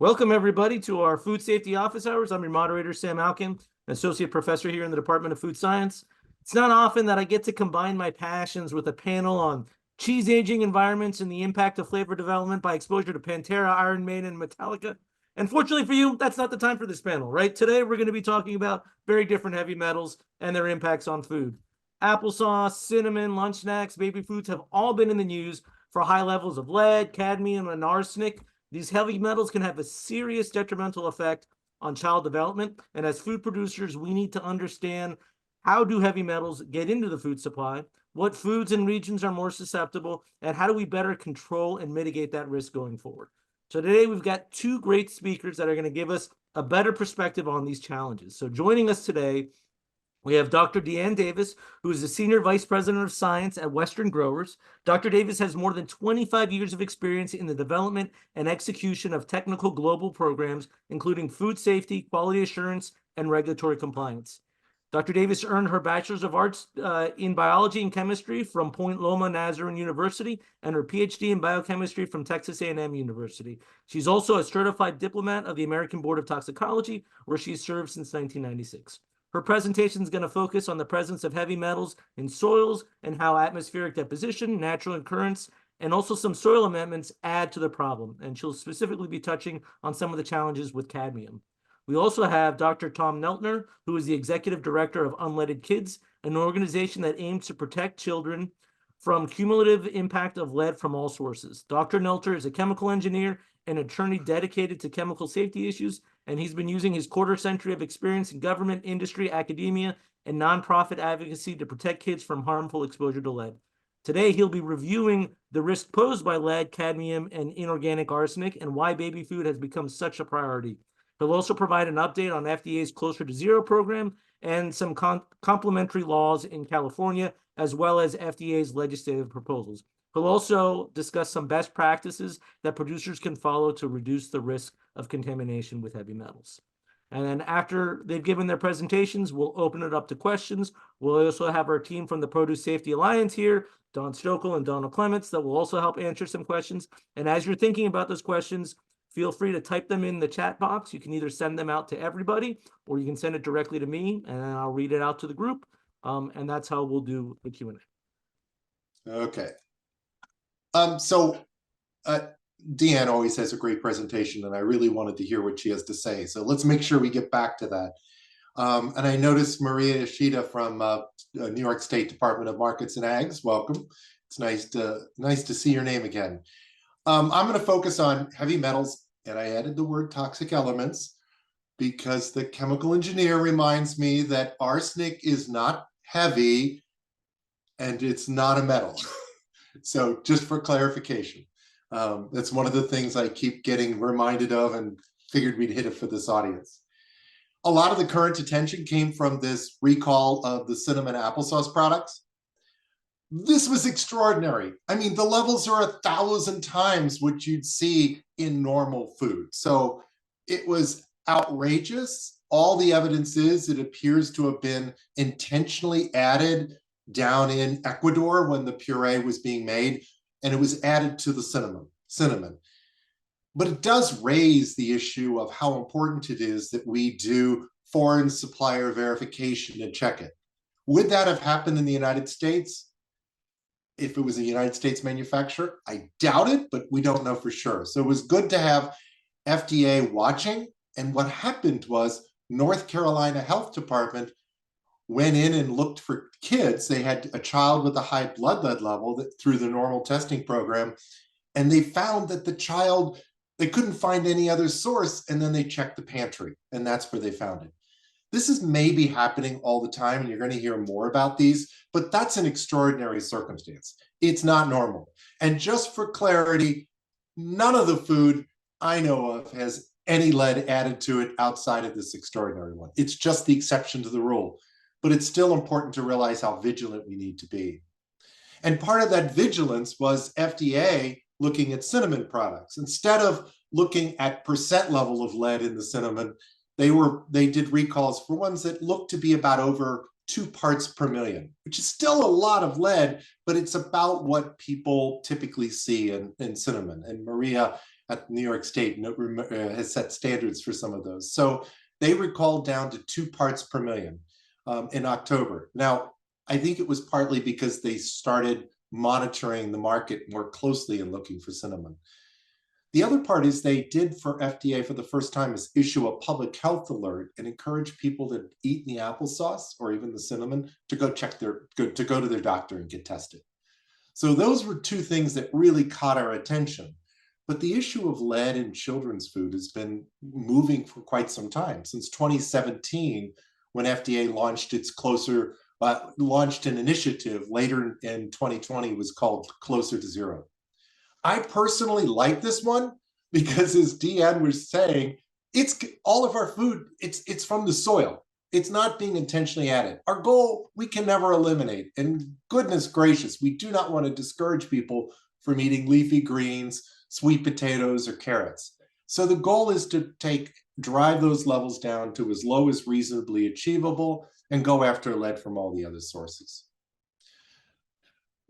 Welcome, everybody, to our Food Safety Office Hours. I'm your moderator, Sam Alkin, Associate Professor here in the Department of Food Science. It's not often that I get to combine my passions with a panel on cheese aging environments and the impact of flavor development by exposure to Pantera, Iron Maiden, and Metallica. And fortunately for you, that's not the time for this panel, right? Today, we're going to be talking about very different heavy metals and their impacts on food. Applesauce, cinnamon, lunch snacks, baby foods have all been in the news for high levels of lead, cadmium, and arsenic. These heavy metals can have a serious detrimental effect on child development. And as food producers, we need to understand how do heavy metals get into the food supply, what foods and regions are more susceptible, and how do we better control and mitigate that risk going forward. So today we've got two great speakers that are going to give us a better perspective on these challenges. So joining us today, we have Dr. Deanne Davis, who is the Senior Vice President of Science at Western Growers. Dr. Davis has more than 25 years of experience in the development and execution of technical global programs, including food safety, quality assurance, and regulatory compliance. Dr. Davis earned her Bachelor's of Arts in Biology and Chemistry from Point Loma Nazarene University and her PhD in Biochemistry from Texas A&M University. She's also a certified diplomat of the American Board of Toxicology, where she's served since 1996. Her presentation is going to focus on the presence of heavy metals in soils and how atmospheric deposition, natural occurrence, and also some soil amendments add to the problem. And she'll specifically be touching on some of the challenges with cadmium. We also have Dr. Tom Neltner, who is the Executive Director of Unleaded Kids, an organization that aims to protect children from cumulative impact of lead from all sources. Dr. Neltner is a chemical engineer and attorney dedicated to chemical safety issues, and he's been using his quarter century of experience in government, industry, academia, and nonprofit advocacy to protect kids from harmful exposure to lead. Today, he'll be reviewing the risk posed by lead, cadmium, and inorganic arsenic, and why baby food has become such a priority. He'll also provide an update on FDA's Closer to Zero program and some complementary laws in California, as well as FDA's legislative proposals. He'll also discuss some best practices that producers can follow to reduce the risk of contamination with heavy metals. And then after they've given their presentations, we'll open it up to questions. We'll also have our team from the Produce Safety Alliance here, Don Stokel and Donald Clements, that will also help answer some questions. And as you're thinking about those questions, feel free to type them in the chat box. You can either send them out to everybody, or you can send it directly to me, and then I'll read it out to the group. And that's how we'll do the Q&A. Okay. Deanne always has a great presentation, and I really wanted to hear what she has to say. So let's make sure we get back to that. And I noticed Maria Yoshida from New York State Department of Markets and Ags. Welcome. It's nice to see your name again. I'm going to focus on heavy metals, and I added the word toxic elements because the chemical engineer reminds me that arsenic is not heavy and it's not a metal. So just for clarification, that's one of the things I keep getting reminded of, and figured we'd hit it for this audience. A lot of the current attention came from this recall of the cinnamon applesauce products. This was extraordinary. I mean, the levels are 1,000 times what you'd see in normal food. So it was outrageous. All the evidence is it appears to have been intentionally added down in Ecuador when the puree was being made, and it was added to the cinnamon. But it does raise the issue of how important it is that we do foreign supplier verification and check it. Would that have happened in the United States if it was a United States manufacturer? I doubt it, but we don't know for sure. So it was good to have FDA watching. And what happened was North Carolina Health Department went in and looked for kids. They had a child with a high blood lead level that, through the normal testing program, and they found that the child, they couldn't find any other source, and then they checked the pantry, and that's where they found it. This is maybe happening all the time, and you're going to hear more about these, but that's an extraordinary circumstance. It's not normal. And just for clarity, none of the food I know of has any lead added to it outside of this extraordinary one. It's just the exception to the rule. But it's still important to realize how vigilant we need to be. And part of that vigilance was FDA looking at cinnamon products. Instead of looking at percent level of lead in the cinnamon, they did recalls for ones that looked to be about over 2 parts per million, which is still a lot of lead, but it's about what people typically see in cinnamon. And Maria at New York State has set standards for some of those. So they recalled down to 2 parts per million in October. Now, I think it was partly because they started monitoring the market more closely and looking for cinnamon. The other part is they did for FDA for the first time is issue a public health alert and encourage people that eat the applesauce or even the cinnamon to go to go to their doctor and get tested. So those were 2 things that really caught our attention. But the issue of lead in children's food has been moving for quite some time, since 2017, when FDA launched launched an initiative later in 2020 was called Closer to Zero. I personally like this one because, as Deanne was saying, it's all of our food, it's from the soil. It's not being intentionally added. Our goal, we can never eliminate. And goodness gracious, we do not want to discourage people from eating leafy greens, sweet potatoes, or carrots. So the goal is to drive those levels down to as low as reasonably achievable and go after lead from all the other sources.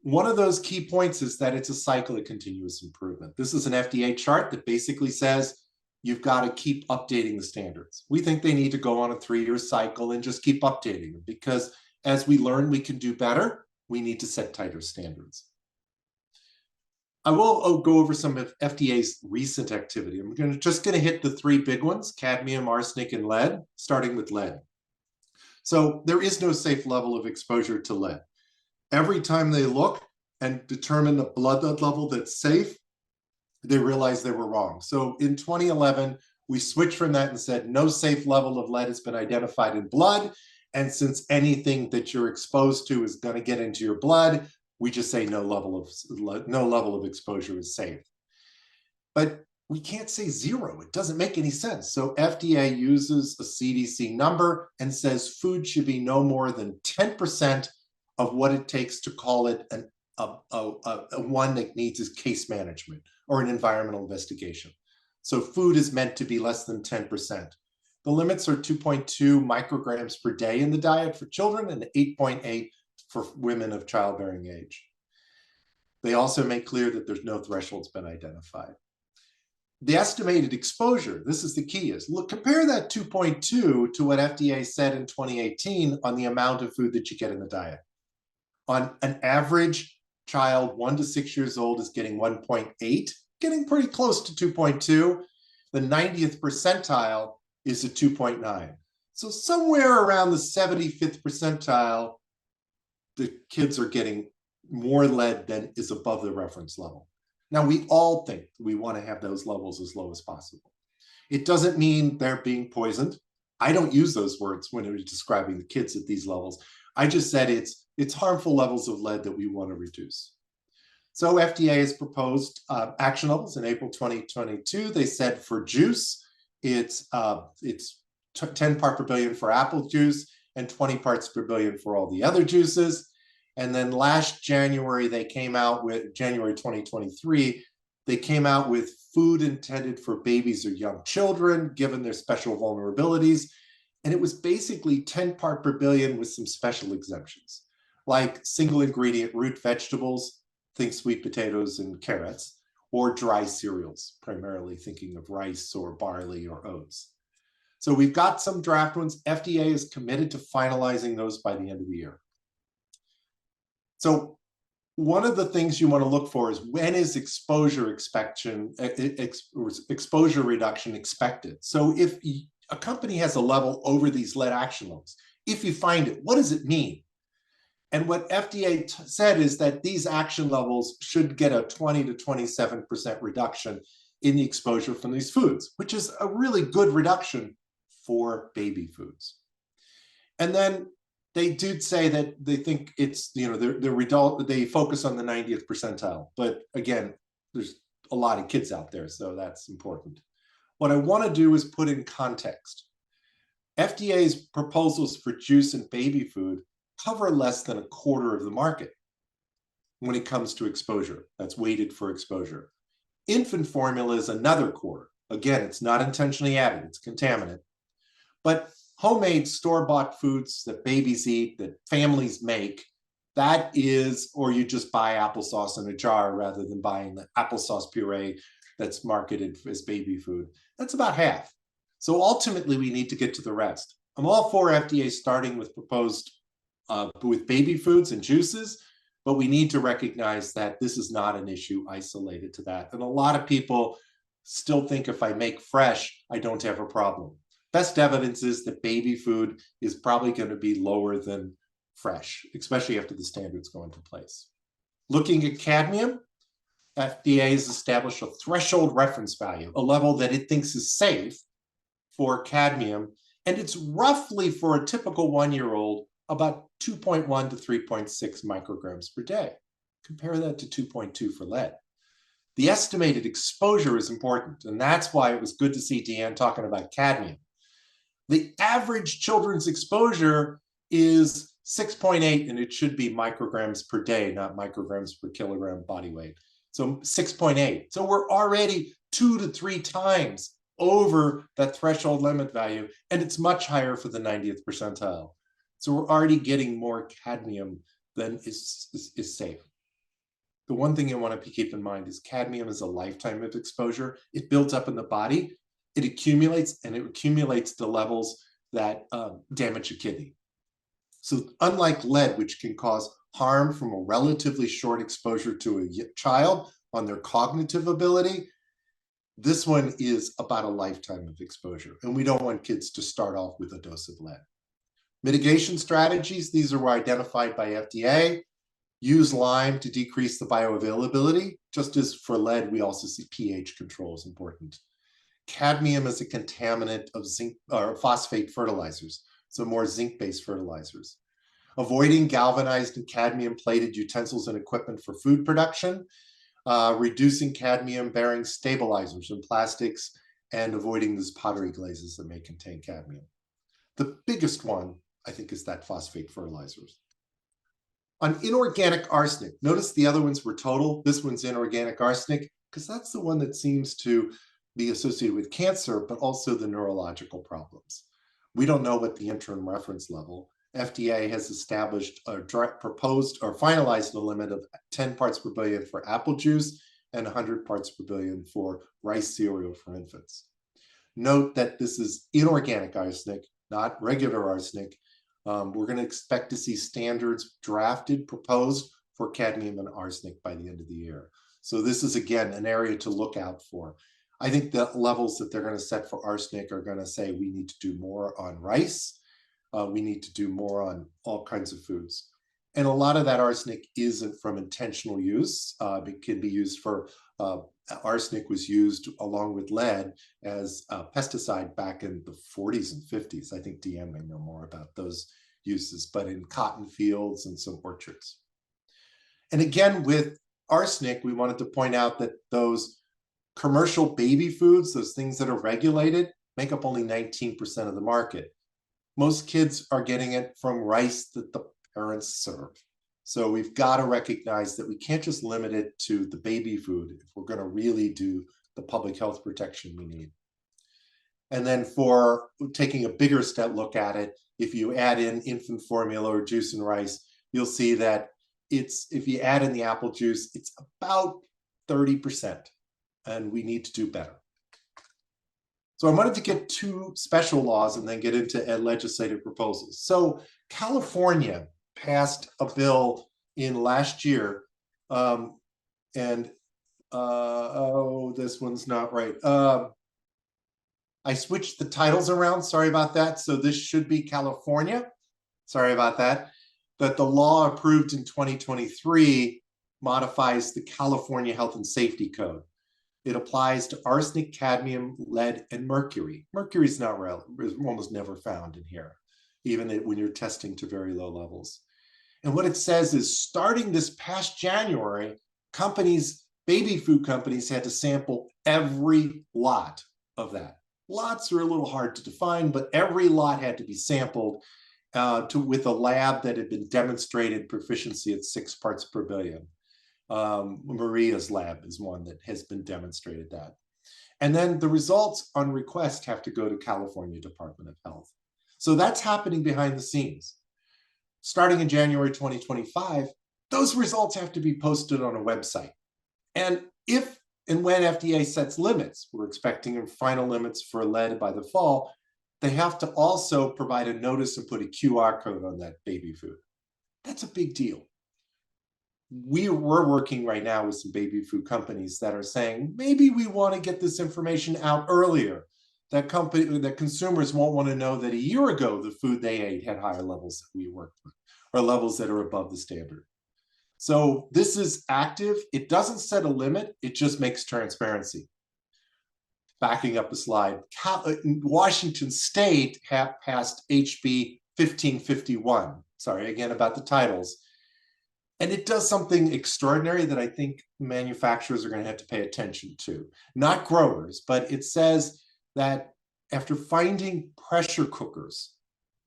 One of those key points is that it's a cycle of continuous improvement. This is an FDA chart that basically says you've got to keep updating the standards. We think they need to go on a 3-year cycle and just keep updating them, because as we learn we can do better, we need to set tighter standards. I will go over some of FDA's recent activity. I'm just going to hit the 3 big ones: cadmium, arsenic, and lead, starting with lead. So there is no safe level of exposure to lead. Every time they look and determine the blood level that's safe, they realize they were wrong. So in 2011, we switched from that and said, no safe level of lead has been identified in blood. And since anything that you're exposed to is going to get into your blood, we just say no level of exposure is safe. But we can't say 0. It doesn't make any sense. So FDA uses a CDC number and says food should be no more than 10% of what it takes to call it one that needs is case management or an environmental investigation. So food is meant to be less than 10%. The limits are 2.2 micrograms per day in the diet for children and 8.8 for women of childbearing age. They also make clear that there's no thresholds been identified. The estimated exposure, this is the key, is look, compare that 2.2 to what FDA said in 2018 on the amount of food that you get in the diet. On an average child, 1 to 6 years old, is getting 1.8, getting pretty close to 2.2. The 90th percentile is a 2.9. So somewhere around the 75th percentile, the kids are getting more lead than is above the reference level. Now, we all think we want to have those levels as low as possible. It doesn't mean they're being poisoned. I don't use those words when we're describing the kids at these levels. I just said it's harmful levels of lead that we want to reduce. So FDA has proposed action levels in April 2022. They said for juice, it's 10 parts per billion for apple juice and 20 parts per billion for all the other juices. And then last January, they came out with, January 2023, they came out with food intended for babies or young children, given their special vulnerabilities. And it was basically 10 parts per billion with some special exemptions, like single ingredient root vegetables, think sweet potatoes and carrots, or dry cereals, primarily thinking of rice or barley or oats. So we've got some draft ones. FDA is committed to finalizing those by the end of the year. So one of the things you want to look for is when is exposure reduction expected? So if a company has a level over these lead action levels, if you find it, what does it mean? And what FDA said is that these action levels should get a 20 to 27% reduction in the exposure from these foods, which is a really good reduction for baby foods. And then they did say that they think it's, they focus on the 90th percentile. But again, there's a lot of kids out there, so that's important. What I want to do is put in context. FDA's proposals for juice and baby food cover less than a quarter of the market when it comes to exposure. That's weighted for exposure. Infant formula is another quarter. Again, it's not intentionally added, it's contaminant. But homemade store-bought foods that babies eat, that families make, that is, or you just buy applesauce in a jar rather than buying the applesauce puree that's marketed as baby food. That's about half. So ultimately, we need to get to the rest. I'm all for FDA starting with with baby foods and juices, but we need to recognize that this is not an issue isolated to that. And a lot of people still think if I make fresh, I don't have a problem. Best evidence is that baby food is probably going to be lower than fresh, especially after the standards go into place. Looking at cadmium, FDA has established a threshold reference value, a level that it thinks is safe for cadmium, and it's roughly for a typical 1-year-old about 2.1 to 3.6 micrograms per day. Compare that to 2.2 for lead. The estimated exposure is important, and that's why it was good to see Deanne talking about cadmium. The average children's exposure is 6.8, and it should be micrograms per day, not micrograms per kilogram body weight. So 6.8. So we're already 2 to 3 times over that threshold limit value, and it's much higher for the 90th percentile. So we're already getting more cadmium than is safe. The one thing you want to keep in mind is cadmium is a lifetime of exposure. It builds up in the body, it accumulates, and it accumulates to levels that damage a kidney. So unlike lead, which can cause harm from a relatively short exposure to a child on their cognitive ability, this one is about a lifetime of exposure, and we don't want kids to start off with a dose of lead. Mitigation strategies, these are identified by FDA. Use lime to decrease the bioavailability. Just as for lead, we also see pH control is important. Cadmium is a contaminant of zinc or phosphate fertilizers, so more zinc-based fertilizers. Avoiding galvanized and cadmium-plated utensils and equipment for food production. Reducing cadmium-bearing stabilizers in plastics, and avoiding these pottery glazes that may contain cadmium. The biggest one, I think, is that phosphate fertilizers. On inorganic arsenic, notice the other ones were total. This one's inorganic arsenic, because that's the one that seems to be associated with cancer, but also the neurological problems. We don't know what the interim reference level. FDA has established or proposed or finalized a limit of 10 parts per billion for apple juice and 100 parts per billion for rice cereal for infants. Note that this is inorganic arsenic, not regular arsenic. We're going to expect to see standards drafted, proposed for cadmium and arsenic by the end of the year. So this is, again, an area to look out for. I think the levels that they're going to set for arsenic are going to say we need to do more on rice. We need to do more on all kinds of foods. And a lot of that arsenic isn't from intentional use. It can be used for, arsenic was used along with lead as a pesticide back in the 40s and 50s. I think Deanne may know more about those uses, but in cotton fields and some orchards. And again, with arsenic, we wanted to point out that those commercial baby foods, those things that are regulated, make up only 19% of the market. Most kids are getting it from rice that the parents serve. So we've got to recognize that we can't just limit it to the baby food if we're going to really do the public health protection we need. And then for taking a bigger step look at it, if you add in infant formula or juice and rice, you'll see that if you add in the apple juice, it's about 30%, and we need to do better. So I wanted to get 2 special laws and then get into legislative proposals. So California passed a bill in last year, oh, this one's not right. I switched the titles around, sorry about that. So this should be California, sorry about that. But the law approved in 2023 modifies the California Health and Safety Code. It applies to arsenic, cadmium, lead, and mercury. Mercury is not almost never found in here, even when you're testing to very low levels. And what it says is, starting this past January, baby food companies had to sample every lot of that. Lots are a little hard to define, but every lot had to be sampled with a lab that had been demonstrated proficiency at 6 parts per billion. Maria's lab is one that has been demonstrated that. And then the results on request have to go to California Department of Health. So that's happening behind the scenes. Starting in January 2025, those results have to be posted on a website. And if And when FDA sets limits, we're expecting final limits for lead by the fall, they have to also provide a notice and put a QR code on that baby food. That's a big deal. We're working right now with some baby food companies that are saying, maybe we want to get this information out earlier. That consumers won't want to know that a year ago, the food they ate had higher levels that we worked with, or levels that are above the standard. So this is active. It doesn't set a limit. It just makes transparency. Backing up a slide, Washington State passed HB 1551. Sorry, again, about the titles. And it does something extraordinary that I think manufacturers are going to have to pay attention to. Not growers, but it says that after finding pressure cookers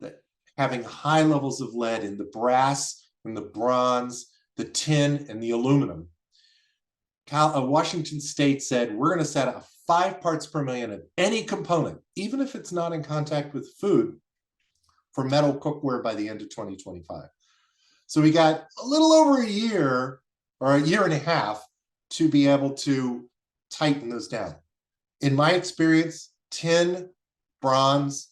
that having high levels of lead in the brass and the bronze, the tin and the aluminum, Washington State said, we're going to set a 5 parts per million of any component, even if it's not in contact with food, for metal cookware by the end of 2025. So we got a little over a year or a year and a half to be able to tighten those down. In my experience, tin, bronze,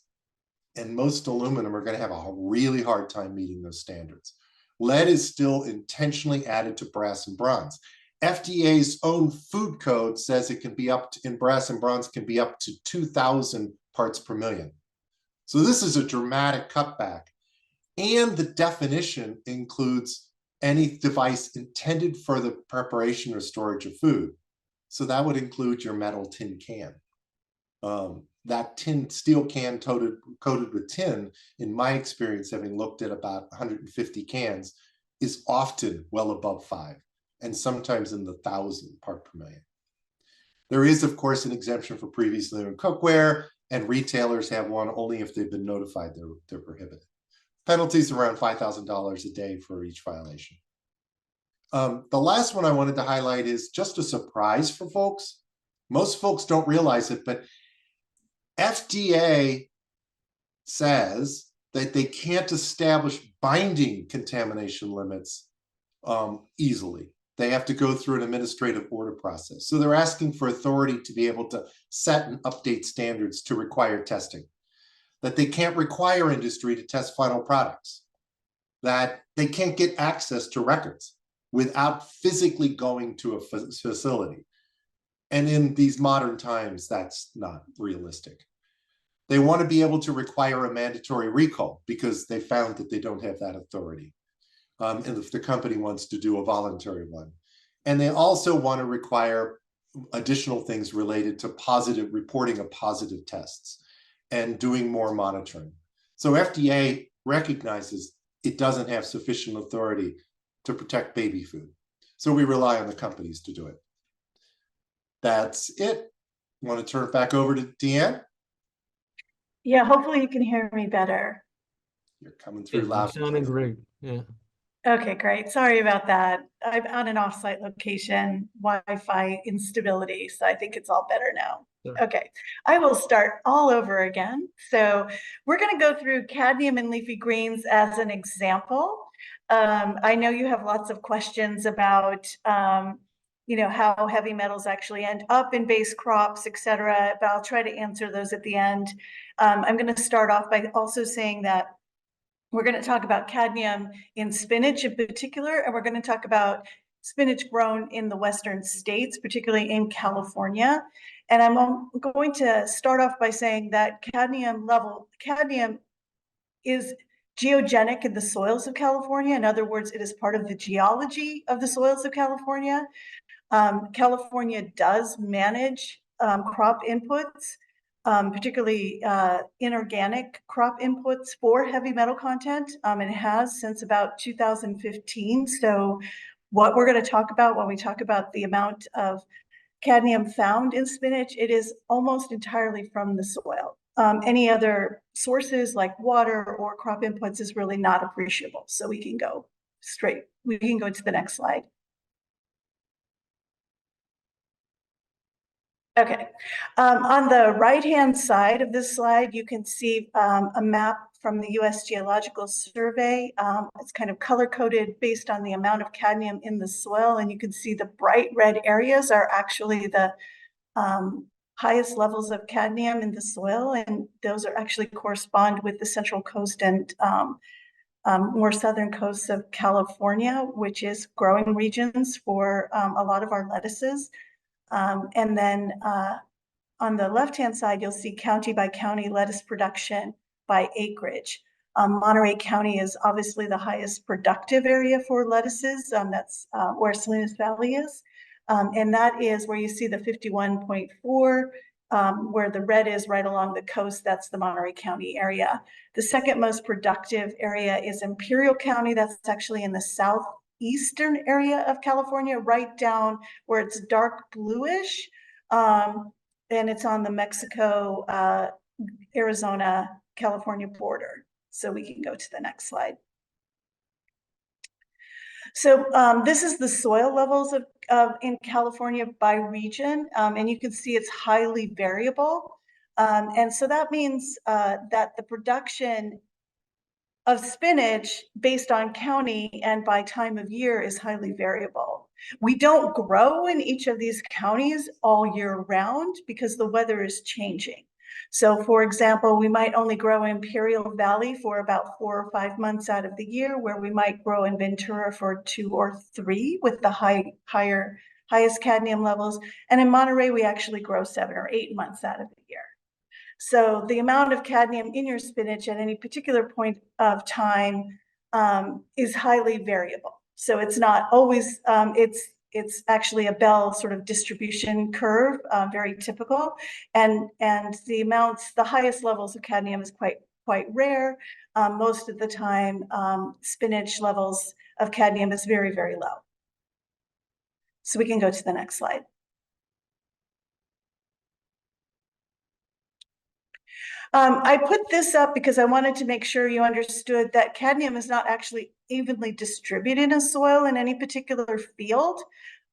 and most aluminum are going to have a really hard time meeting those standards. Lead is still intentionally added to brass and bronze. FDA's own food code says it can be up to, in brass and bronze, can be up to 2,000 parts per million. So this is a dramatic cutback. And the definition includes any device intended for the preparation or storage of food. So that would include your metal tin can. That steel can coated with tin, in my experience, having looked at about 150 cans, is often well above 5, and sometimes in the 1,000 part per million. There is, of course, an exemption for previously owned cookware, and retailers have one only if they've been notified they're prohibited. Penalties around $5,000 a day for each violation. The last one I wanted to highlight is just a surprise for folks. Most folks don't realize it, but FDA says that they can't establish binding contamination limits easily. They have to go through an administrative order process. So they're asking for authority to be able to set and update standards to require testing. That they can't require industry to test final products. That they can't get access to records without physically going to a facility. And in these modern times, that's not realistic. They want to be able to require a mandatory recall because they found that they don't have that authority. And if the company wants to do a voluntary one. And they also want to require additional things related to reporting of positive tests and doing more monitoring. So FDA recognizes it doesn't have sufficient authority to protect baby food. So we rely on the companies to do it. That's it. Want to turn it back over to Deanne? Yeah, hopefully you can hear me better. You're coming through loud. Sounding great. Yeah. Okay, great. Sorry about that. I'm on an offsite location, Wi-Fi instability, so I think it's all better now. Sure. Okay, I will start all over again. So we're going to go through cadmium and leafy greens as an example. I know you have lots of questions about how heavy metals actually end up in base crops, et cetera, but I'll try to answer those at the end. I'm going to start off by also saying that we're going to talk about cadmium in spinach in particular, and we're going to talk about spinach grown in the Western states, particularly in California. And I'm going to start off by saying that cadmium is geogenic in the soils of California. In other words, it is part of the geology of the soils of California. California does manage crop inputs, particularly inorganic crop inputs for heavy metal content. It has since about 2015. So what we're going to talk about when we talk about the amount of cadmium found in spinach, it is almost entirely from the soil. Any other sources like water or crop inputs is really not appreciable. So we can go straight. We can go to the next slide. Okay. On the right-hand side of this slide, you can see a map from the U.S. Geological Survey. It's kind of color-coded based on the amount of cadmium in the soil, and you can see the bright red areas are actually the highest levels of cadmium in the soil, and those are actually correspond with the Central Coast and more southern coasts of California, which is growing regions for a lot of our lettuces. And then on the left-hand side, you'll see county by county lettuce production by acreage. Monterey County is obviously the highest productive area for lettuces. That's where Salinas Valley is. And that is where you see the 51.4, where the red is right along the coast. That's the Monterey County area. The second most productive area is Imperial County. That's actually in the southeastern area of California, right down where it's dark bluish. And it's on the Mexico, Arizona, California border. So we can go to the next slide. So this is the soil levels of in California by region, and you can see it's highly variable. And so that means that the production of spinach based on county and by time of year is highly variable. We don't grow in each of these counties all year round because the weather is changing. So for example, we might only grow in Imperial Valley for about 4 or 5 months out of the year, where we might grow in Ventura for 2 or 3 with the highest cadmium levels. And in Monterey, we actually grow 7 or 8 months out of the year. So the amount of cadmium in your spinach at any particular point of time is highly variable. So it's not always, it's actually a bell sort of distribution curve, very typical. And the highest levels of cadmium is quite rare. Most of the time, spinach levels of cadmium is very, very low. So we can go to the next slide. I put this up because I wanted to make sure you understood that cadmium is not actually evenly distributed in soil in any particular field.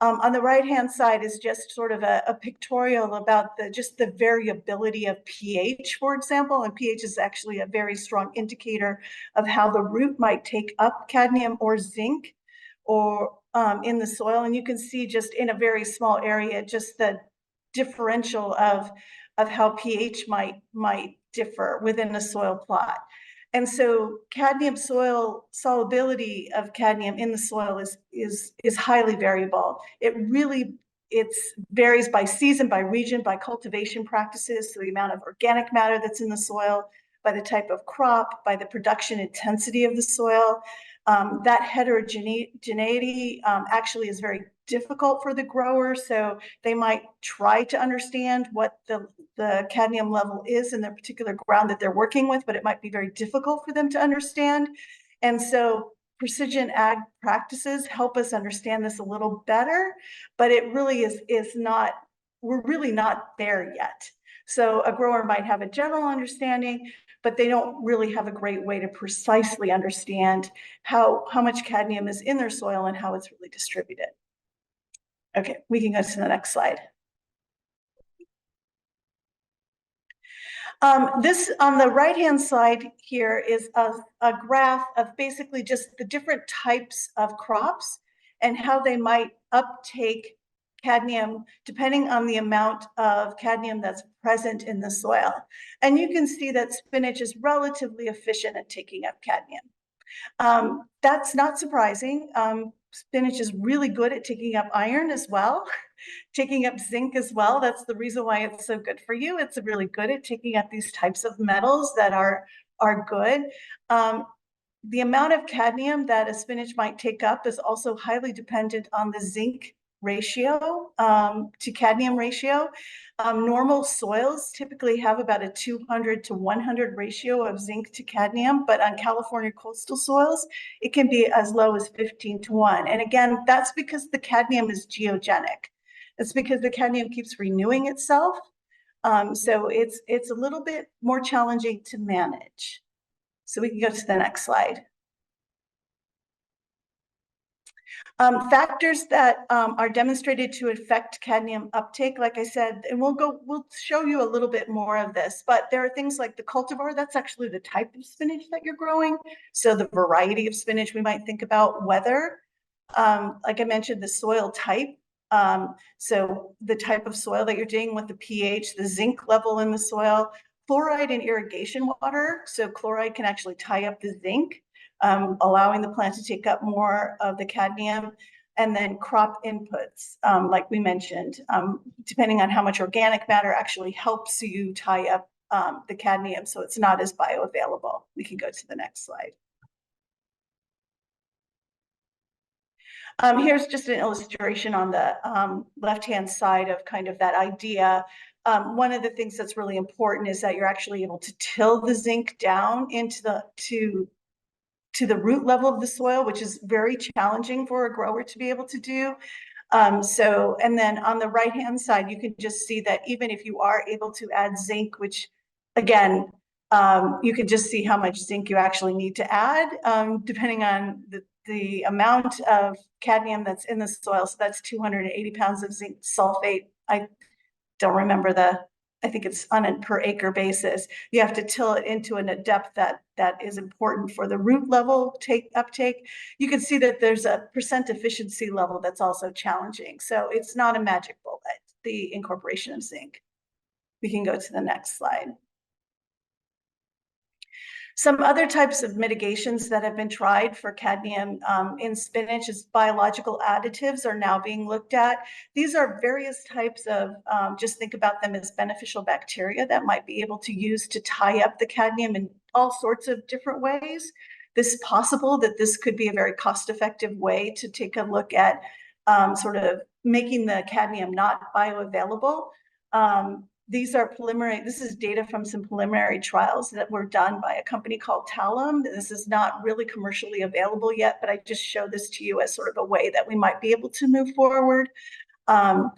On the right-hand side is just sort of a pictorial about just the variability of pH, for example, and pH is actually a very strong indicator of how the root might take up cadmium or zinc or in the soil. And you can see just in a very small area, just the differential of how pH might differ within a soil plot. And so cadmium soil solubility of cadmium in the soil is highly variable. It varies by season, by region, by cultivation practices, so the amount of organic matter that's in the soil, by the type of crop, by the production intensity of the soil. That heterogeneity actually is very difficult for the grower, so they might try to understand what the cadmium level is in their particular ground that they're working with, but it might be very difficult for them to understand. And so precision ag practices help us understand this a little better, but it really is not, we're really not there yet. So a grower might have a general understanding, but they don't really have a great way to precisely understand how much cadmium is in their soil and how it's really distributed. Okay, we can go to the next slide. This on the right-hand side here is a graph of basically just the different types of crops and how they might uptake cadmium depending on the amount of cadmium that's present in the soil. And you can see that spinach is relatively efficient at taking up cadmium. That's not surprising. Spinach is really good at taking up iron as well, taking up zinc as well. That's the reason why it's so good for you. It's really good at taking up these types of metals that are good. The amount of cadmium that a spinach might take up is also highly dependent on the zinc ratio to cadmium ratio. Normal soils typically have about a 200 to 100 ratio of zinc to cadmium, but on California coastal soils, it can be as low as 15 to 1. And again, that's because the cadmium is geogenic. It's because the cadmium keeps renewing itself. So it's a little bit more challenging to manage. So we can go to the next slide. Factors that are demonstrated to affect cadmium uptake, like I said, and we'll show you a little bit more of this, but there are things like the cultivar, that's actually the type of spinach that you're growing. So the variety of spinach we might think about, weather, like I mentioned, the soil type. So the type of soil that you're dealing with, the pH, the zinc level in the soil, chloride in irrigation water. So chloride can actually tie up the zinc, allowing the plant to take up more of the cadmium, and then crop inputs, like we mentioned, depending on how much organic matter actually helps you tie up the cadmium, so it's not as bioavailable. We can go to the next slide. Here's just an illustration on the left-hand side of kind of that idea. One of the things that's really important is that you're actually able to till the zinc down into the to the root level of the soil, which is very challenging for a grower to be able to do. And then on the right-hand side, you can just see that even if you are able to add zinc, which again, you can just see how much zinc you actually need to add, depending on the amount of cadmium that's in the soil. So that's 280 pounds of zinc sulfate. I don't remember I think it's on a per acre basis. You have to till it into a depth that is important for the root level uptake. You can see that there's a percent efficiency level that's also challenging. So it's not a magic bullet, the incorporation of zinc. We can go to the next slide. Some other types of mitigations that have been tried for cadmium in spinach is biological additives are now being looked at. These are various types of, just think about them as beneficial bacteria that might be able to use to tie up the cadmium in all sorts of different ways. This is possible that this could be a very cost-effective way to take a look at sort of making the cadmium not bioavailable. These are preliminary, this is data from some preliminary trials that were done by a company called Talum. This is not really commercially available yet, but I just show this to you as sort of a way that we might be able to move forward. And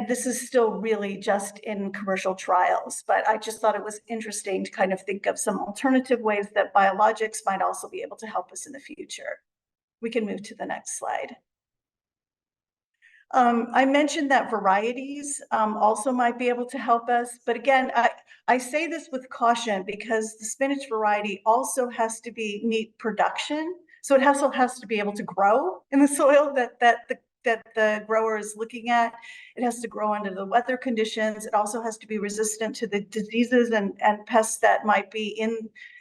this is still really just in commercial trials, but I just thought it was interesting to kind of think of some alternative ways that biologics might also be able to help us in the future. We can move to the next slide. I mentioned that varieties also might be able to help us, but again, I say this with caution because the spinach variety also has to meet production. So it also has to be able to grow in the soil that the grower is looking at. It has to grow under the weather conditions. It also has to be resistant to the diseases and pests that might be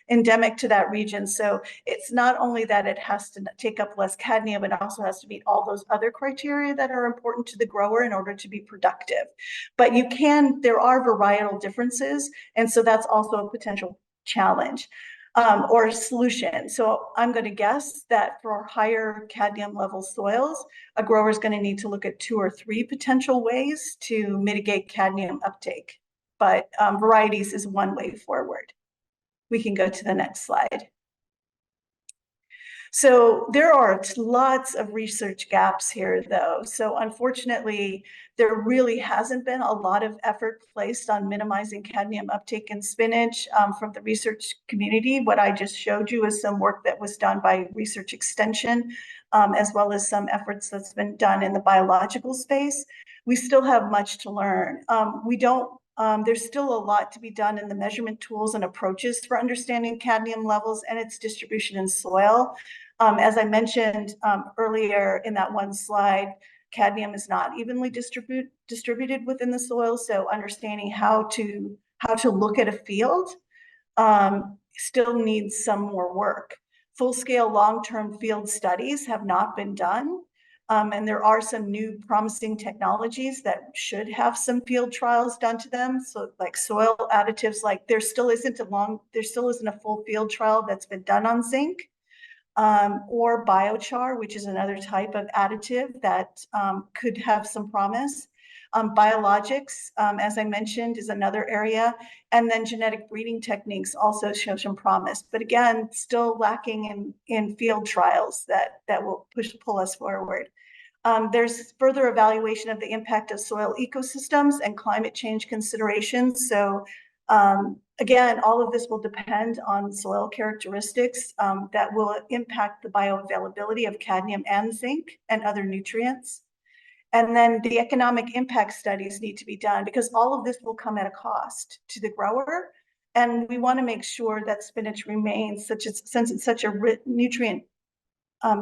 endemic to that region. So it's not only that it has to take up less cadmium, it also has to meet all those other criteria that are important to the grower in order to be productive. But there are varietal differences, and so that's also a potential challenge or a solution. So I'm going to guess that for higher cadmium level soils, a grower is going to need to look at 2 or 3 potential ways to mitigate cadmium uptake. But varieties is one way forward. We can go to the next slide. So there are lots of research gaps here, though. So unfortunately, there really hasn't been a lot of effort placed on minimizing cadmium uptake in spinach from the research community. What I just showed you is some work that was done by research extension, as well as some efforts that's been done in the biological space. We still have much to learn. There's still a lot to be done in the measurement tools and approaches for understanding cadmium levels and its distribution in soil. As I mentioned earlier in that one slide, cadmium is not evenly distributed within the soil. So understanding how to look at a field still needs some more work. Full-scale long-term field studies have not been done. And there are some new promising technologies that should have some field trials done to them. So like soil additives, like there still isn't a full field trial that's been done on zinc, or biochar, which is another type of additive that could have some promise. Biologics, as I mentioned, is another area. And then genetic breeding techniques also show some promise, but again, still lacking in field trials that will pull us forward. There's further evaluation of the impact of soil ecosystems and climate change considerations. So Again, all of this will depend on soil characteristics that will impact the bioavailability of cadmium and zinc and other nutrients. And then the economic impact studies need to be done because all of this will come at a cost to the grower. And we want to make sure that spinach remains since it's such a nutrient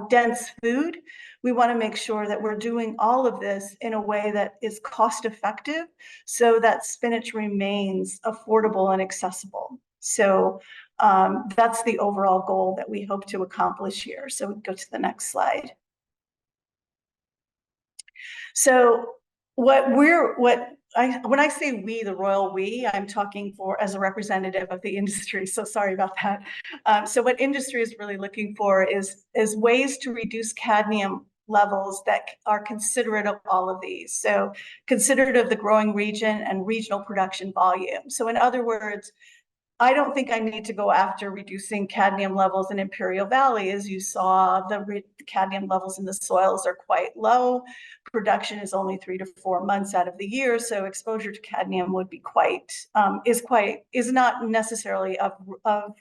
dense food, we want to make sure that we're doing all of this in a way that is cost effective so that spinach remains affordable and accessible. So that's the overall goal that we hope to accomplish here. So we go to the next slide. So when I say we, the royal we, I'm talking as a representative of the industry. So sorry about that. So what industry is really looking for is ways to reduce cadmium levels that are considerate of all of these. So considerate of the growing region and regional production volume. So in other words, I don't think I need to go after reducing cadmium levels in Imperial Valley. As you saw, the cadmium levels in the soils are quite low. Production is only 3 to 4 months out of the year, so exposure to cadmium would be is not necessarily of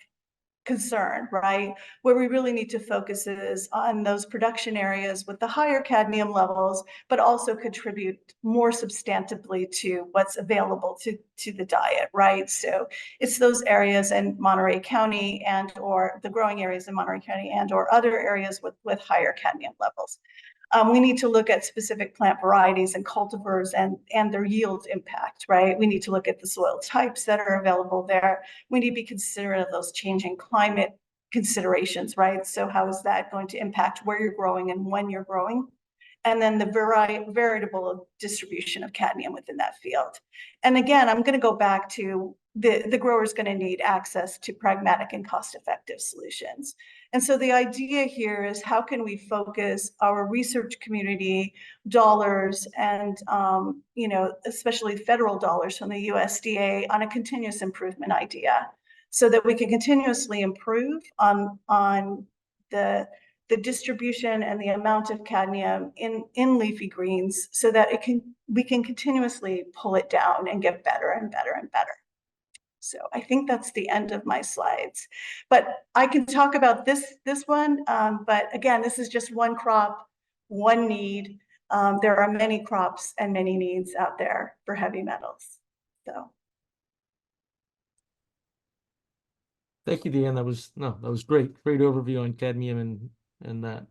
concern, right? Where we really need to focus is on those production areas with the higher cadmium levels, but also contribute more substantively to what's available to the diet, right? So it's those areas in Monterey County or the growing areas in Monterey County or other areas with higher cadmium levels. We need to look at specific plant varieties and cultivars and their yield impact, right? We need to look at the soil types that are available there. We need to be considerate of those changing climate considerations, right? So how is that going to impact where you're growing and when you're growing? And then the variable distribution of cadmium within that field. And again, I'm going to go back to the grower is going to need access to pragmatic and cost-effective solutions. And so the idea here is how can we focus our research community dollars and, especially federal dollars from the USDA on a continuous improvement idea so that we can continuously improve on the distribution and the amount of cadmium in leafy greens so that we can continuously pull it down and get better and better and better. So I think that's the end of my slides, but I can talk about this one. But again, this is just one crop, one need. There are many crops and many needs out there for heavy metals. So. Thank you, Deanne. That was great. Great overview on cadmium and that.